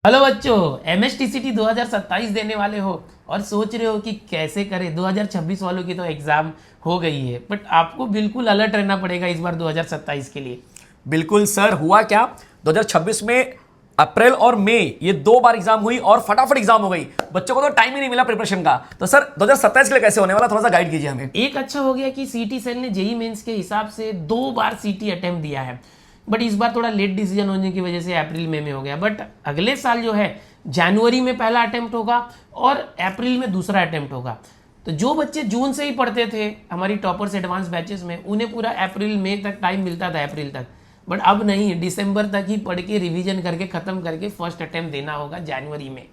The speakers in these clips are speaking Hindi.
हेलो बच्चों, MSTCT 2027 देने वाले हो और सोच रहे हो कि कैसे करें। 2026 वालों की तो एग्जाम हो गई है, बट आपको बिल्कुल अलर्ट रहना पड़ेगा इस बार 2027 के लिए। बिल्कुल सर। हुआ क्या, 2026 में अप्रैल और मई ये 2 बार एग्जाम हुई और फटाफट एग्जाम हो गई। बच्चों को तो टाइम ही नहीं मिला प्रिपरेशन का। तो सर 2027 के लिए कैसे होने वाला, थोड़ा सा गाइड कीजिए हमें। एक अच्छा हो गया कि सीटी सेल ने जेई मेंस के हिसाब से 2 बार सीटी अटेम्प्ट दिया है, बट इस बार थोड़ा लेट डिसीजन होने की वजह से अप्रैल मई में हो गया। बट अगले साल जो है जनवरी में पहला अटेम्प्ट होगा और अप्रैल में दूसरा अटेम्प्ट होगा। तो जो बच्चे जून से ही पढ़ते थे हमारी टॉपर्स एडवांस बैचेस में, उन्हें पूरा अप्रैल मई तक टाइम मिलता था, अप्रैल तक। बट अब नहीं, दिसंबर तक ही पढ़ के रिवीजन करके खत्म करके फर्स्ट अटेम्प्ट देना होगा जनवरी में।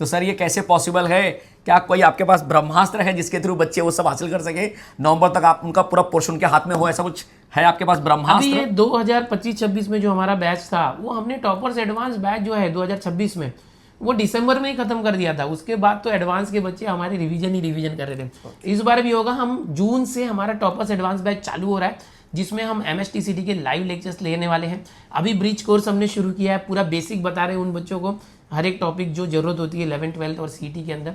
तो सर ये कैसे पॉसिबल है? क्या कोई आपके पास ब्रह्मास्त्र है जिसके थ्रू बच्चे वो सब हासिल कर सके, नवंबर तक आप उनका पूरा पोर्शन उनके हाथ में हो, ऐसा कुछ है आपके पास अभी ब्रह्मास्त्र? ये 2025-26 में जो हमारा बैच था, वो हमने टॉपर्स एडवांस बैच जो है 2026 में, वो दिसंबर में ही खत्म कर दिया था। उसके बाद तो एडवांस के बच्चे हमारे रिवीजन कर रहे थे। इस बार भी होगा। हम जून से हमारा टॉपर्स एडवांस बैच चालू हो रहा है, जिसमें हम MSTCT के लाइव लेक्चर्स लेने वाले हैं। अभी ब्रिज कोर्स हमने शुरू किया है, पूरा बेसिक बता रहे हैं उन बच्चों को, हर एक टॉपिक जो जरूरत होती है 11th 12th और CT के अंदर।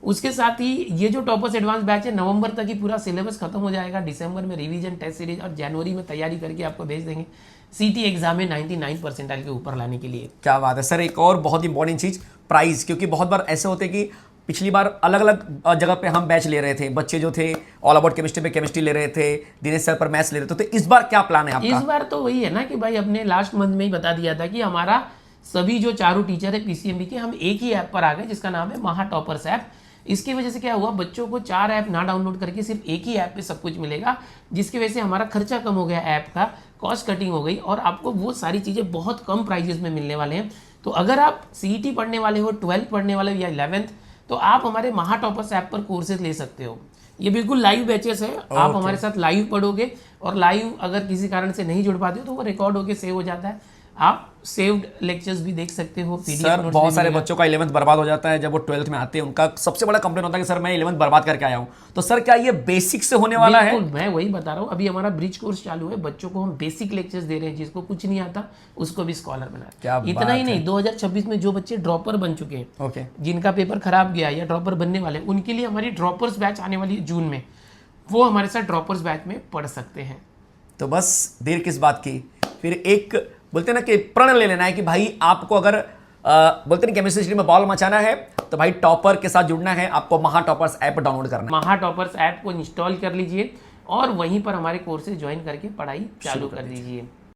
उसके साथ ही ये जो टॉपर्स एडवांस बैच है, नवंबर तक ही पूरा सिलेबस खत्म हो जाएगा। दिसंबर में रिवीजन, टेस्ट सीरीज और जनवरी में तैयारी करके आपको भेज देंगे CT एग्जाम में 99 परसेंटाइल के ऊपर लाने के लिए। क्या बात है सर। एक और बहुत इंपॉर्टेंट चीज, प्राइस। क्योंकि बहुत बार ऐसे होते कि पिछली बार अलग अलग जगह पे हम बैच ले रहे थे, बच्चे जो थे ऑल अबाउट केमिस्ट्री पे केमिस्ट्री ले रहे थे, दिनेश सर पर मैथ्स ले रहे थे। तो इस बार क्या प्लान है आपका? इस बार तो वही है ना कि भाई अपने लास्ट मंथ में ही बता दिया था कि हमारा सभी जो चारों टीचर है PCMB के, हम एक ही ऐप पर आ गए जिसका नाम है महा टॉपर्स ऐप। इसकी वजह से क्या हुआ, बच्चों को 4 ऐप ना डाउनलोड करके सिर्फ एक ही ऐप पे सब कुछ मिलेगा, जिसकी वजह से हमारा खर्चा कम हो गया, ऐप का कॉस्ट कटिंग हो गई और आपको वो सारी चीज़ें बहुत कम प्राइजेस में मिलने वाले हैं। तो अगर आप CET पढ़ने वाले हो, 12th पढ़ने वाले हो या 11th, तो आप हमारे महा टॉपर्स ऐप पर कोर्सेज ले सकते हो। ये बिल्कुल लाइव बैचेस है। आप हमारे साथ लाइव पढ़ोगे और लाइव अगर किसी कारण से नहीं जुड़ पाते हो तो वो रिकॉर्ड होके सेव हो जाता है। आप सेव्ड लेक्चर्स भी देख सकते हो। सर बहुत सारे बच्चों का 11th बर्बाद हो जाता है जब वो 12th में आते हैं। उनका सबसे बड़ा कंप्लेन होता है कि सर मैं 11th बर्बाद करके आया हूँ। तो सर क्या ये बेसिक से होने वाला है? बिल्कुल, मैं वही बता रहा हूँ। अभी हमारा ब्रिज कोर्स चालू है, बच्चों को हम बेसिक लेक्चर्स दे रहे हैं। जिसको कुछ नहीं आता उसको भी स्कॉलर बना क्या रहे हैं। इतना ही नहीं, 2026 में जो बच्चे ड्रॉपर बन चुके हैं, ओके, जिनका पेपर खराब गया या ड्रॉपर बनने वाले, उनके लिए हमारी ड्रॉपर्स बैच आने वाली है जून में। वो हमारे साथ ड्रॉपर्स बैच में पढ़ सकते हैं। तो बस देर किस बात की, फिर एक बोलते हैं ना कि प्रण ले लेना है कि भाई आपको अगर बोलते हैं केमिस्ट्री में बॉल मचाना है तो भाई टॉपर के साथ जुड़ना है, आपको महा टॉपर्स ऐप डाउनलोड करना है। महा टॉपर्स ऐप को इंस्टॉल कर लीजिए और वहीं पर हमारे कोर्सेज ज्वाइन करके पढ़ाई चालू कर दीजिए।